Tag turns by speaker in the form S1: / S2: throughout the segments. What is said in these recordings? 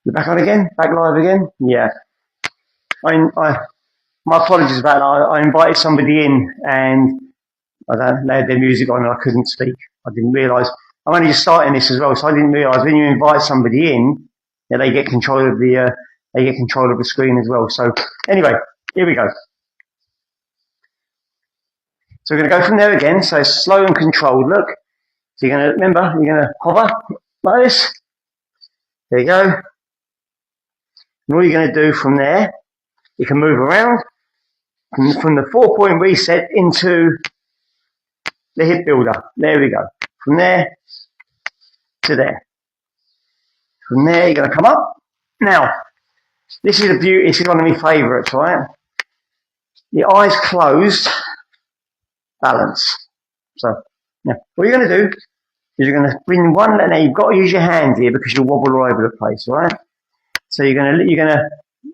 S1: You're back on again? Back live again? Yeah. My apologies about that. I invited somebody in and they had their music on and I couldn't speak. I didn't realise. I'm only just starting this as well, so I didn't realise when you invite somebody in, that they get control of the screen as well. So anyway, here we go. So we're going to go from there again. So slow and controlled. Look. So you're going to hover like this. There you go. And all you're going to do from there, you can move around from the 4-point reset into the hip builder. There we go. From there to there. From there, you're going to come up. Now, this is a beauty. This is one of my favourites, right? The eyes closed, balance. So, now, what you're going to do is you're going to bring one. Now, you've got to use your hand here because you'll wobble all over the place, right? So you're going to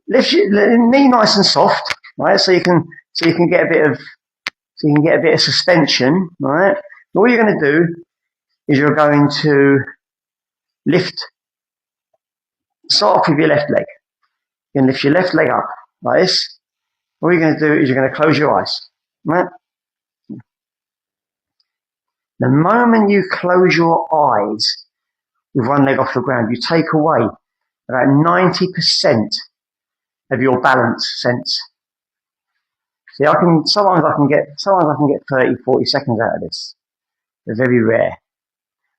S1: lift your knee nice and soft, right? So you can get a bit of suspension, right? And all you're going to do is you're going to start off with your left leg. You're going to lift your left leg up like this. All you're going to do is you're going to close your eyes, right? The moment you close your eyes with one leg off the ground, you take away about 90% of your balance sense. See, sometimes I can get 30, 40 seconds out of this. They're very rare.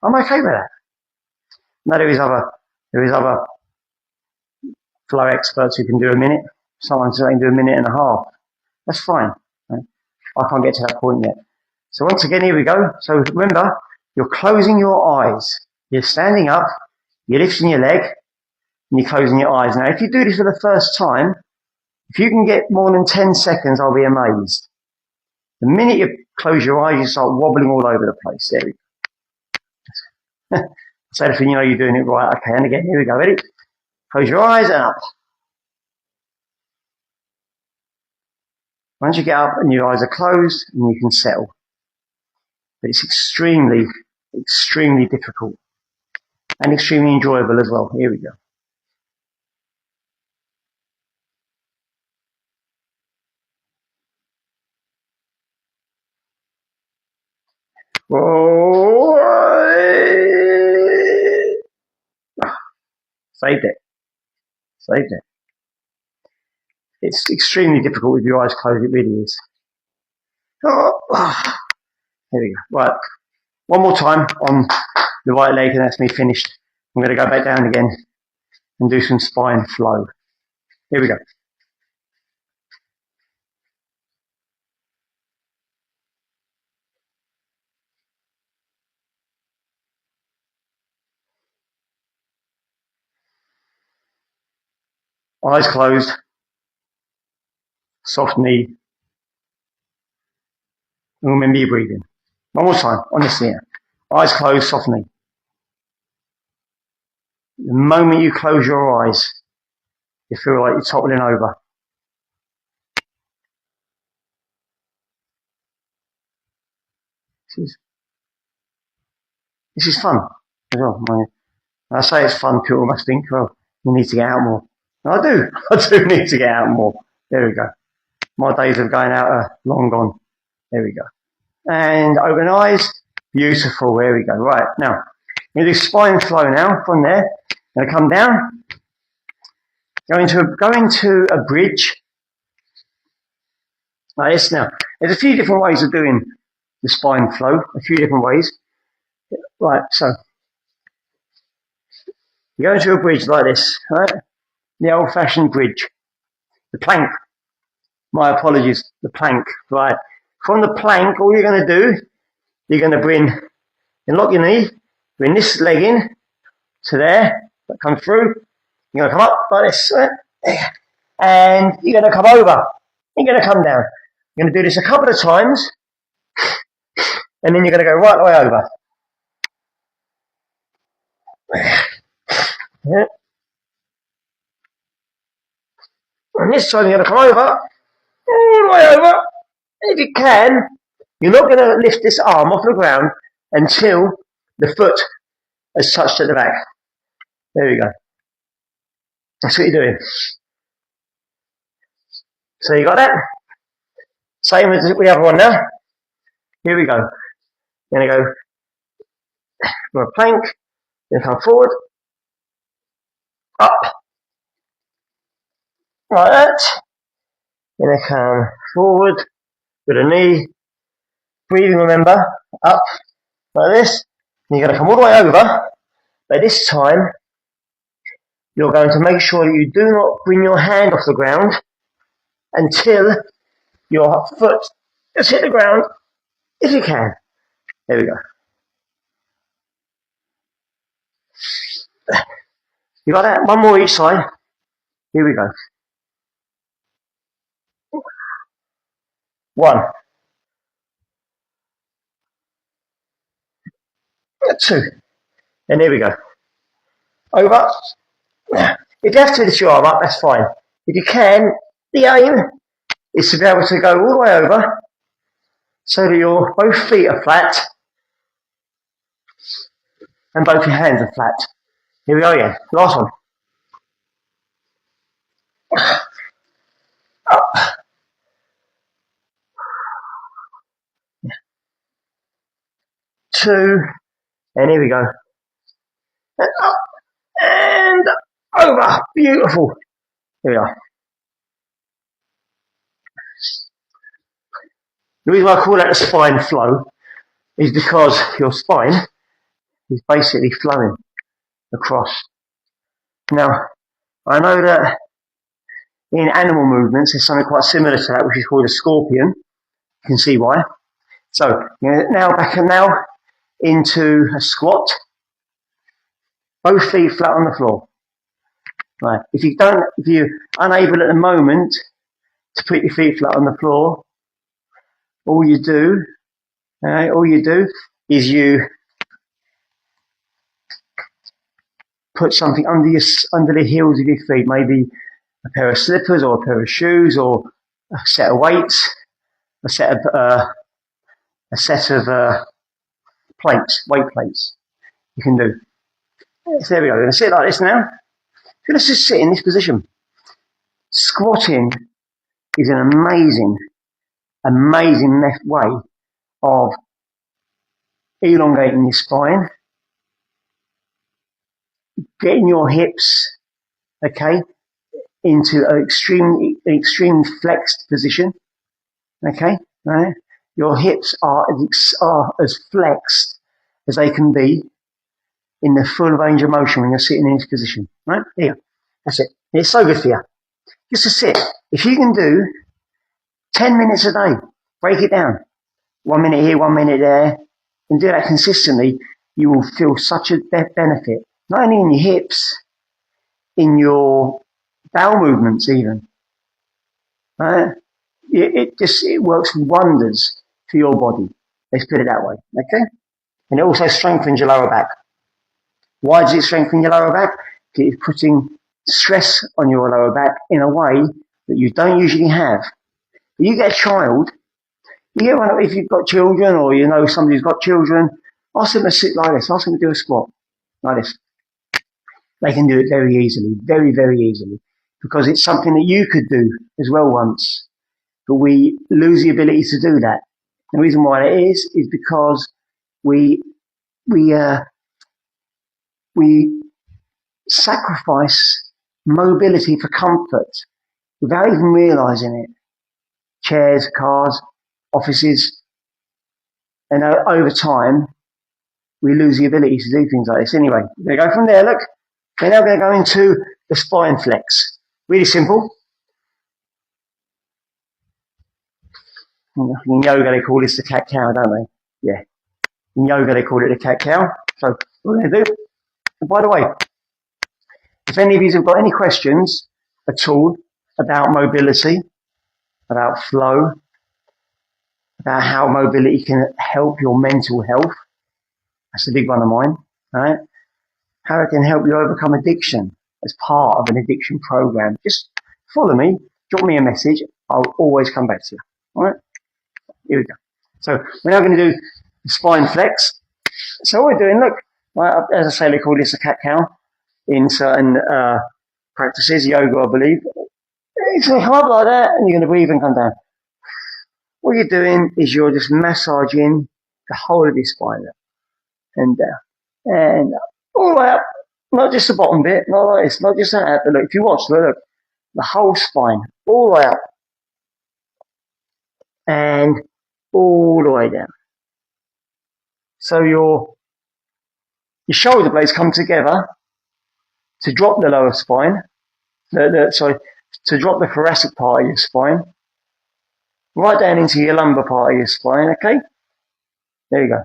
S1: I'm okay with that. Now there is other flow experts who can do a minute. Someone can do a minute and a half. That's fine. Right? I can't get to that point yet. So once again, here we go. So remember, you're closing your eyes. You're standing up, you're lifting your leg, and you're closing your eyes. Now, if you do this for the first time, if you can get more than 10 seconds, I'll be amazed. The minute you close your eyes, you start wobbling all over the place. There we go. So if you know you're doing it right. Okay, and again, here we go. Ready? Close your eyes and up. Once you get up and your eyes are closed, and you can settle. But it's extremely, extremely difficult and extremely enjoyable as well. Here we go. Saved it. It's extremely difficult with your eyes closed. It really is. Here we go. Right. One more time on the right leg, and that's me finished. I'm going to go back down again and do some spine flow. Here we go. Eyes closed. Soft knee. And remember your breathing. One more time, on this here. Eyes closed, soft knee. The moment you close your eyes, you feel like you're toppling over. This is fun as well. When I say it's fun, people must think, well, you need to get out more. And I do need to get out more. There we go. My days of going out are long gone. There we go. And open eyes. Beautiful. There we go. Right. Now, I'm going to do spine flow now from there. I'm going to come down. Go into a bridge. Like this now. There's a few different ways of doing the spine flow. A few different ways. Right. So, you go into a bridge like this. Right. The old-fashioned bridge. The plank. My apologies. The plank. Right. From the plank, all you're going to do, you're going to lock your knee, bring this leg in to there, that comes through. You're going to come up like this, and you're going to come over. You're going to come down. You're going to do this a couple of times, and then you're going to go right the way over. Yeah. And this time you're going to come over, all the way over. And if you can, you're not going to lift this arm off the ground until the foot has touched at the back. There we go. That's what you're doing. So you got that? Same as the other one now. Here we go. You're going to go for a plank, then come forward, up, like that. Then come forward with a knee, breathing, remember, up, like this. And you're going to come all the way over, but this time, you're going to make sure that you do not bring your hand off the ground until your foot has hit the ground, if you can. There we go. You got that? One more each side. Here we go. 1, 2, and here we go. Over. If you have to lift your arm up, that's fine. If you can, the aim is to be able to go all the way over so that your both feet are flat and both your hands are flat. Here we go again. Last one. Up. 2, and here we go. And up and over. Beautiful. Here we are. The reason why I call that a spine flow is because your spine is basically flowing across. Now, I know that in animal movements there's something quite similar to that, which is called a scorpion. You can see why. So, now back and now into a squat. Both feet flat on the floor. Right. If you're unable at the moment to put your feet flat on the floor, all you do is you put something under the heels of your feet, maybe a pair of slippers or a pair of shoes or a set of weights, a set of plates, weight plates. You can do. So there we go. We're going to sit like this now. So let's just sit in this position. Squatting is an amazing way of elongating your spine, getting your hips, okay, into an extreme flexed position, okay, right? Your hips are as flexed as they can be in the full range of motion when you're sitting in this position, right? Here, that's it. It's so good for you. Just to sit. If you can do 10 minutes a day, break it down. 1 minute here, 1 minute there, and do that consistently, you will feel such a benefit. Not only in your hips, in your bowel movements even. Right? It works wonders for your body. Let's put it that way. Okay? And it also strengthens your lower back. Why does it strengthen your lower back? It's putting stress on your lower back in a way that you don't usually have. If you get a child, if you've got children or you know somebody who's got children, ask them to sit like this, ask them to do a squat like this. They can do it very easily, very, very easily, because it's something that you could do as well once, but we lose the ability to do that. The reason why it is because we sacrifice mobility for comfort without even realizing it. Chairs, cars, offices, and over time, we lose the ability to do things like this. Anyway, we're going to go from there, look. We're now going to go into the spine flex. Really simple. In yoga, they call this the cat-cow, don't they? Yeah. In yoga, they call it the cat-cow. So, what we're going to do, and by the way, if any of you have got any questions at all about mobility, about flow, about how mobility can help your mental health, that's a big one of mine, right? How it can help you overcome addiction as part of an addiction program. Just follow me, drop me a message. I'll always come back to you. All right? Here we go. So we're now going to do the spine flex. So what we're doing, look, as I say, they call this a cat-cow in certain practices, yoga, I believe. It's going to come up like that, and you're going to breathe and come down. What you're doing is you're just massaging the whole of your spine up and down and up, all the way up. Not just the bottom bit, not like this, not just that. But look, if you watch, look, the whole spine, all the way up and all the way down. So your shoulder blades come together to drop the lower spine. To drop the thoracic part of your spine, right down into your lumbar part of your spine, okay? There you go.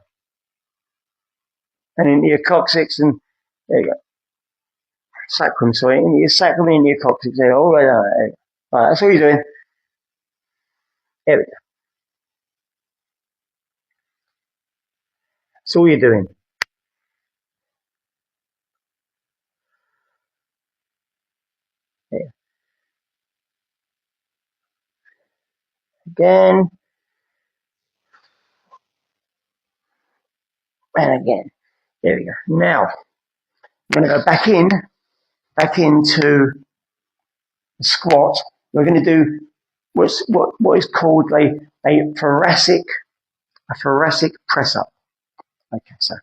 S1: And into your coccyx, and there you go. Sacrum, sorry, into your sacrum and into your coccyx, there, all the way down there. Alright, that's all you're doing. There we go. That's all you're doing. There. Again. And again. There we go. Now, I'm going to go back into the squat. We're going to do what is called a thoracic press up. Okay, so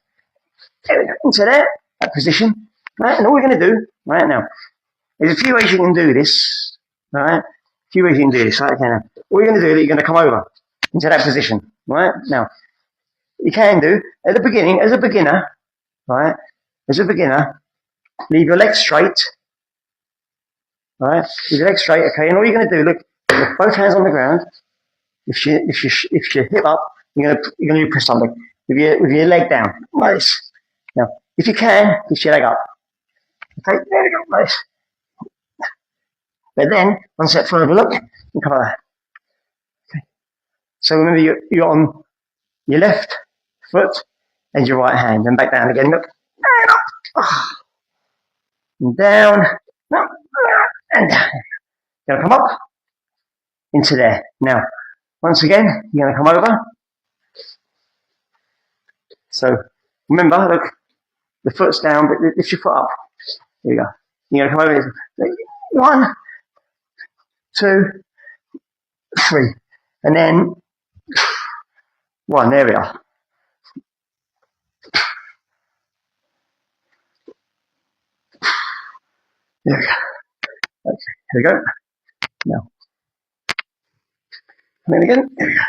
S1: there we go, into that position. Right, and all we're going to do right now, there's a few ways you can do this. Right, a few ways you can do this. Right, okay, now all you're going to do is you're going to come over into that position. Right, now you can do at the beginning as a beginner. Right, as a beginner, leave your legs straight. Right, leave your legs straight. Okay, and all you're going to do, look both hands on the ground. If you hip up, you're going to press something with your leg down. Nice. Now, if you can, lift your leg up. Okay, there we go. Nice. But then, one step further, look, and come like that. Okay. So remember, you're on your left foot and your right hand, and back down again. Look, and up, and down, and down. You're going to come up into there. Now, once again, you're going to come over. So remember, look, the foot's down, but lift your foot up. There you go. You're going to come over. 1, 2, 3, and then 1. There we are. There we go. Okay, here we go. Now, come in again. There we go.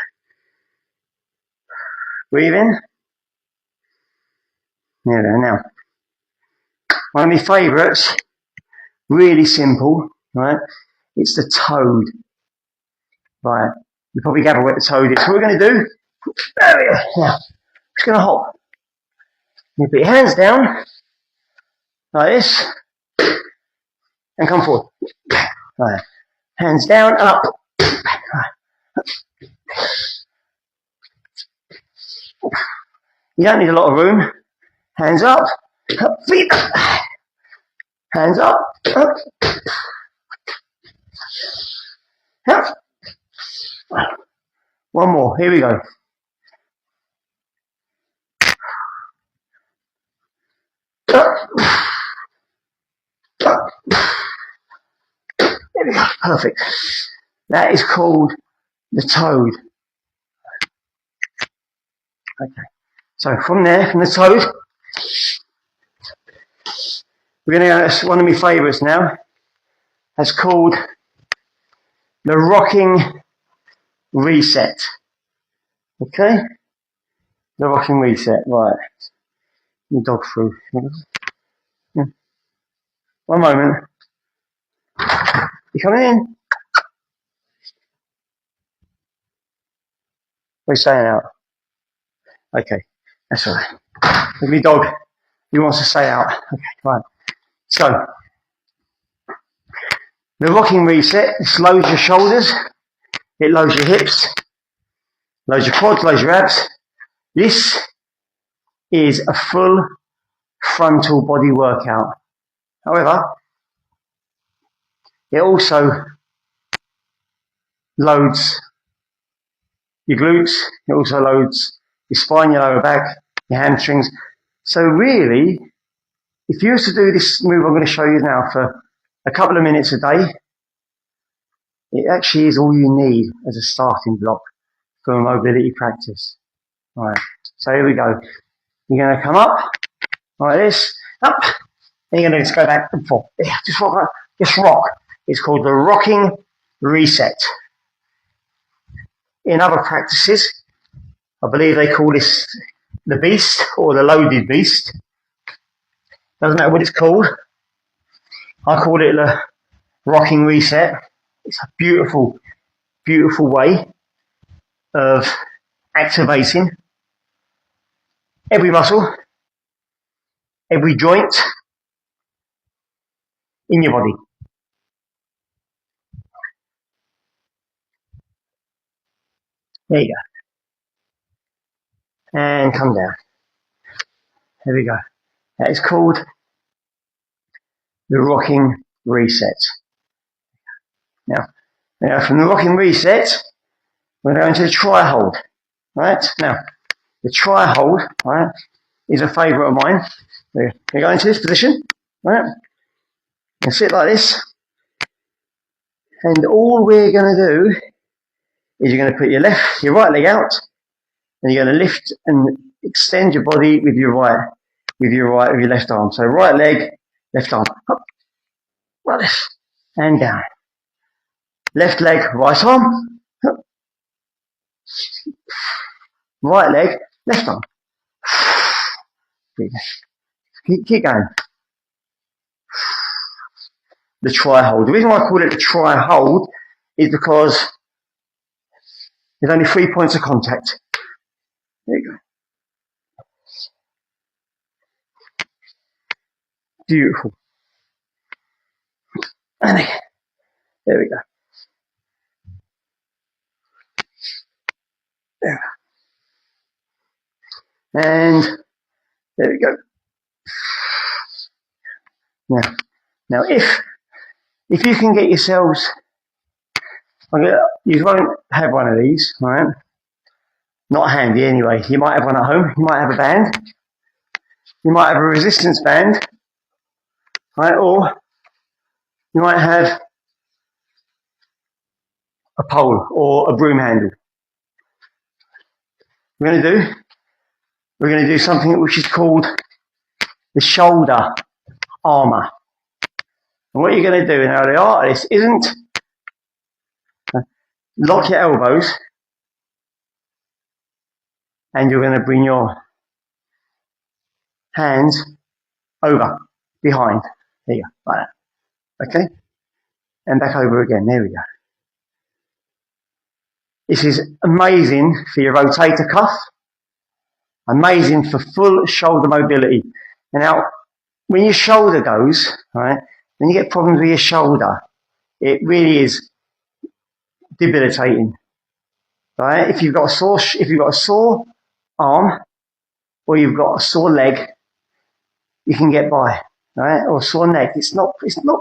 S1: Breathe in. There we go. Now, one of my favourites, really simple, right? It's the toad. Right. You probably gather what the toad is. So what we're going to do, there we go. Now, just going to hop. You put your hands down, like this, and come forward. Right. Hands down and up. Right. You don't need a lot of room. Hands up, feet up. Hands up, up. Up. One more, here we go. Up. Up. There we go, perfect. That is called the toad. Okay, so from there, from the toad, we're going to go, one of my favourites now, that's called the rocking reset. Okay? The rocking reset, right. The dog through. Yeah. One moment. You coming in? We're staying out. Okay, that's all right. With my dog, he wants to stay out. Okay, right. So, the rocking reset slows your shoulders, it lowers your hips, lowers your quads, lowers your abs. This is a full frontal body workout. However, it also loads your glutes, it also loads your spine, your lower back, your hamstrings. So really, if you used to do this move I'm going to show you now for a couple of minutes a day, it actually is all you need as a starting block for a mobility practice. All right, so here we go. You're going to come up like this, up, and you're going to just go back and forth. Just rock, just rock. It's called the rocking reset. In other practices, I believe they call this the beast or the loaded beast. Doesn't matter what it's called. I call it the rocking reset. It's a beautiful, beautiful way of activating every muscle, every joint in your body. There you go. And come down. There we go. That is called the rocking reset. Now from the rocking reset, we're going to the tri hold. Right? Now, the tri hold, right, is a favourite of mine. We're going into this position, right? And sit like this. And all we're going to do is you're going to put your right leg out, and you're going to lift and extend your body with your left arm. So right leg, left arm, up, like this, and down. Left leg, right arm, up. Right leg, left arm. Keep going. The tri hold. The reason why I call it the tri hold is because there's only 3 points of contact. There you go. Beautiful. And again. There we go. There. And there we go. Now if you can get yourselves, you won't have one of these, right? Not handy anyway. You might have one at home. You might have a band. You might have a resistance band, right? Or you might have a pole or a broom handle. We're going to do something which is called the shoulder armour. And what you're going to do, now the art of this isn't lock your elbows, and you're going to bring your hands over, behind. There you go, like that. Okay? And back over again. There we go. This is amazing for your rotator cuff. Amazing for full shoulder mobility. And now, when your shoulder goes, right, when you get problems with your shoulder, it really is debilitating. Right? If you've got a sore arm, or you've got a sore leg, you can get by. Right? Or a sore neck. It's not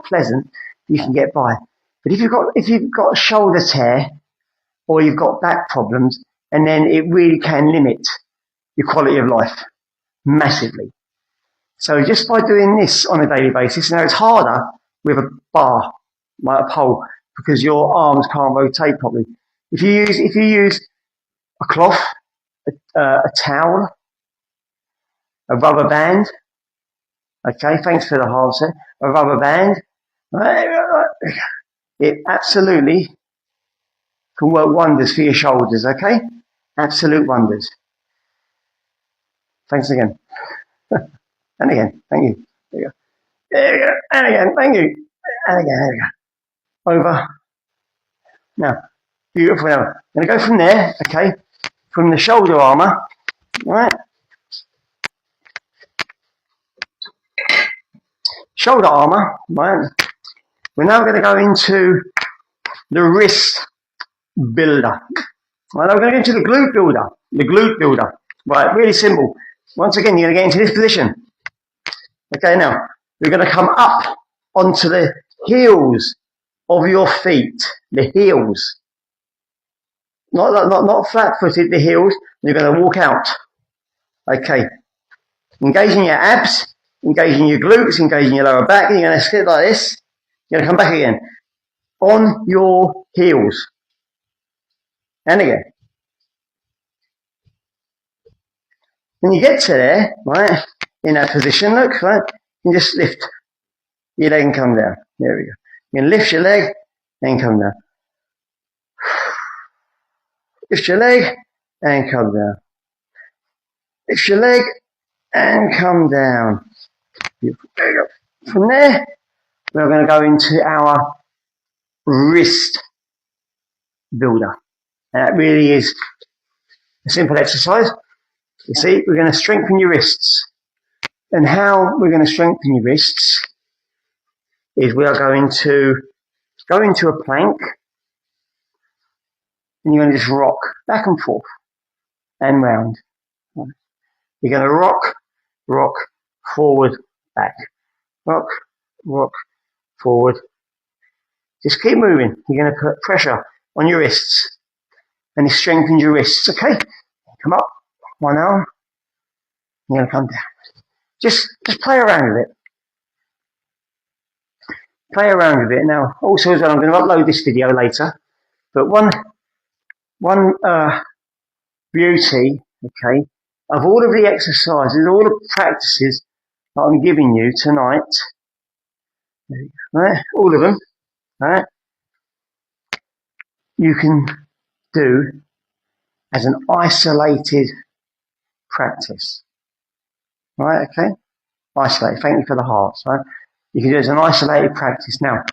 S1: pleasant, but you can get by. But if you've got a shoulder tear, or you've got back problems, and then it really can limit your quality of life massively. So just by doing this on a daily basis, now it's harder with a bar, like a pole, because your arms can't rotate properly. If you use a cloth, a towel, a rubber band, okay, thanks for the hard set, a rubber band, it absolutely can work wonders for your shoulders, okay? Absolute wonders. Thanks again. And again, thank you. There you go. There you go. And again, thank you. And again, there you go. Over. Now, beautiful. Now, I'm going to go from there, okay? From the shoulder armour, right? Shoulder armour, right? We're now going to go into the wrist builder. Right, now we're going to go into the glute builder. The glute builder. Right, really simple. Once again, you're going to get into this position. Okay, now, we're going to come up onto the heels of your feet. The heels. Not flat-footed, the heels. You're going to walk out. Okay. Engaging your abs, engaging your glutes, engaging your lower back. You're going to sit like this. You're going to come back again. On your heels. And again. When you get to there, right, in that position, look, right, you just lift your leg and come down. There we go. You can lift your leg and come down. Lift your leg and come down. Lift your leg and come down. Beautiful. There you go. From there, we're going to go into our wrist builder. And that really is a simple exercise. You see, we're going to strengthen your wrists. And how we're going to strengthen your wrists is we are going to go into a plank and you're going to just rock back and forth and round. You're going to rock, forward, back. Rock, forward. Just keep moving. You're going to put pressure on your wrists and it strengthens your wrists. Okay? Come up. One arm. You're going to come down. Just play around with it. Play around with it. Now, also as well, I'm going to upload this video later. But one beauty, okay, of all of the exercises, all the practices that I'm giving you tonight, right, all of them, right, you can do as an isolated practice. Right, okay? Isolate. Thank you for the hearts, right? You can do it as an isolated practice. Now,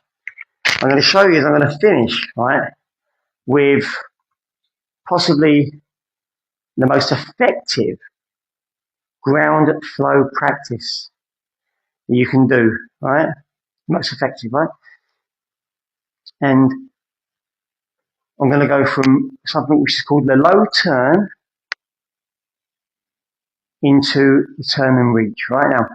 S1: I'm going to show you, I'm going to finish, right, with possibly the most effective ground flow practice that you can do, right? Most effective, right? And I'm going to go from something which is called the low turn into the turn and reach, right now.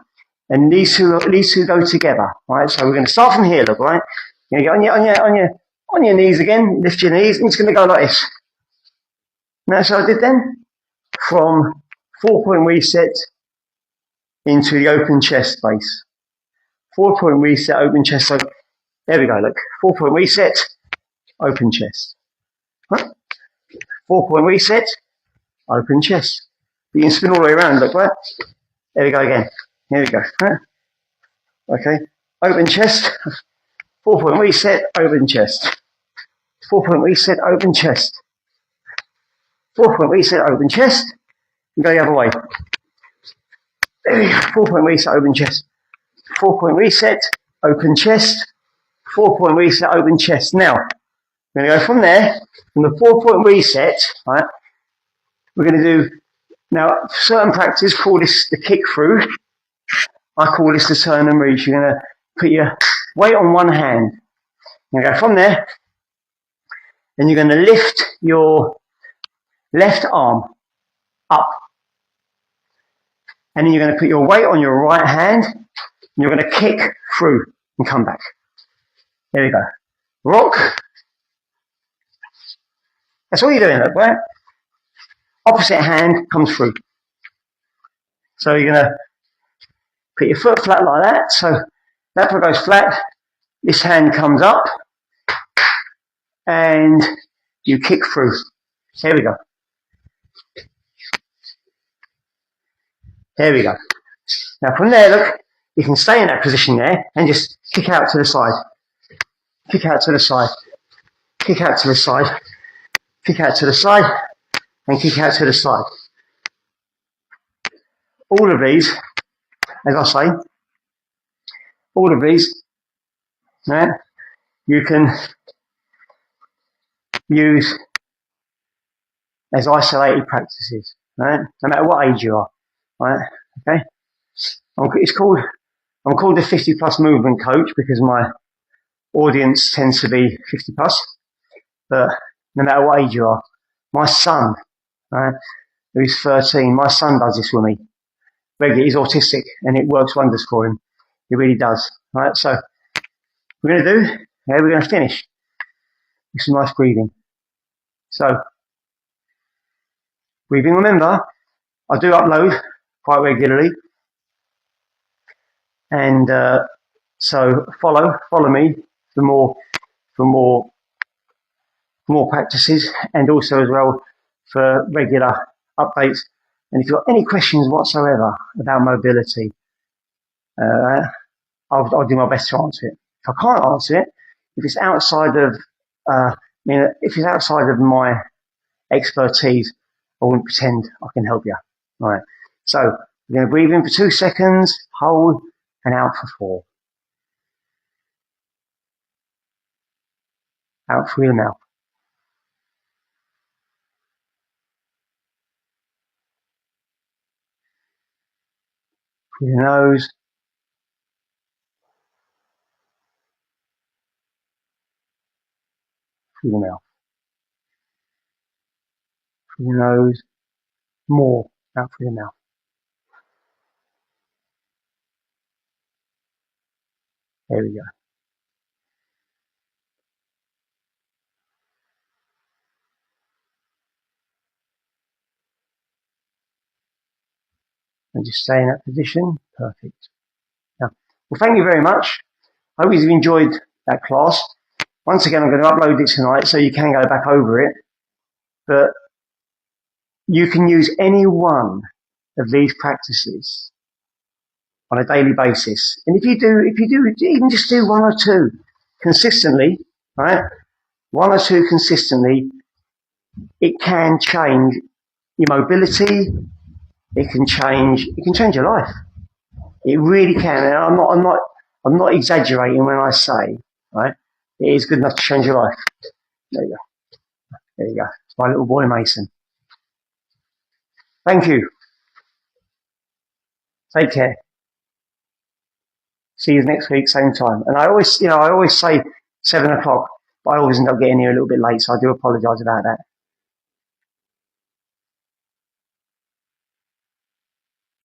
S1: And these two go together, right? So we're going to start from here, look, right? You're going to get on your knees again, lift your knees, and it's going to go like this. Now, so I did then, from 4-point reset into the open chest base. 4-point reset, open chest. So there we go, look. 4-point reset, open chest. Right? 4-point reset, open chest. You can spin all the way around, look, right? There we go again. Here we go. Right? Okay. Open chest. 4-point reset, open chest. 4-point reset, open chest. 4-point reset, open chest. And go the other way. There we go. 4-point reset, open chest. 4-point reset, open chest. 4-point reset, open chest. Now, we're going to go from there, from the 4-point reset, right? We're going to do, now, certain practices call this the kick through. I call this the turn and reach. You're going to put your weight on one hand. You're going to go from there, and you're going to lift your left arm up. And then you're going to put your weight on your right hand, and you're going to kick through and come back. There we go. Rock. That's all you're doing, look, right? Opposite hand comes through. So you're going to put your foot flat like that. So that foot goes flat. This hand comes up. And you kick through. Here we go. There we go. Now from there, look, you can stay in that position there and just kick out to the side. Kick out to the side. Kick out to the side. Kick out to the side. And kick out to the side. All of these, as I say, all of these, right, you can use as isolated practices, right? No matter what age you are, right? Okay. I'm called the 50 plus movement coach because my audience tends to be 50 plus. But no matter what age you are, my son, right, who's 13, my son does this with me regularly. He's autistic and it works wonders for him. It really does, right? So we're going to finish with some nice breathing. So breathing, remember, I do upload quite regularly. And so follow me for more practices, and also as well for regular updates. And if you've got any questions whatsoever about mobility, I'll do my best to answer it. If I can't answer it, if it's outside of, if it's outside of my expertise, I wouldn't pretend I can help you. All right. So we're going to breathe in for 2 seconds, hold, and out for 4. Out through your mouth. Through your nose. Through your mouth. Through your nose. More out through your mouth. There we go. And just stay in that position. Perfect. Now, well, thank you very much. I hope you've enjoyed that class. Once again, I'm going to upload it tonight so you can go back over it. But you can use any one of these practices on a daily basis. And if you do even just do 1 or 2 consistently, right? 1 or 2 consistently, it can change your mobility. It can change your life. It really can. And I'm not exaggerating when I say, right? It is good enough to change your life. There you go. There you go. It's my little boy Mason. Thank you. Take care. See you next week, same time. And I always say 7 o'clock, but I always end up getting here a little bit late, so I do apologise about that.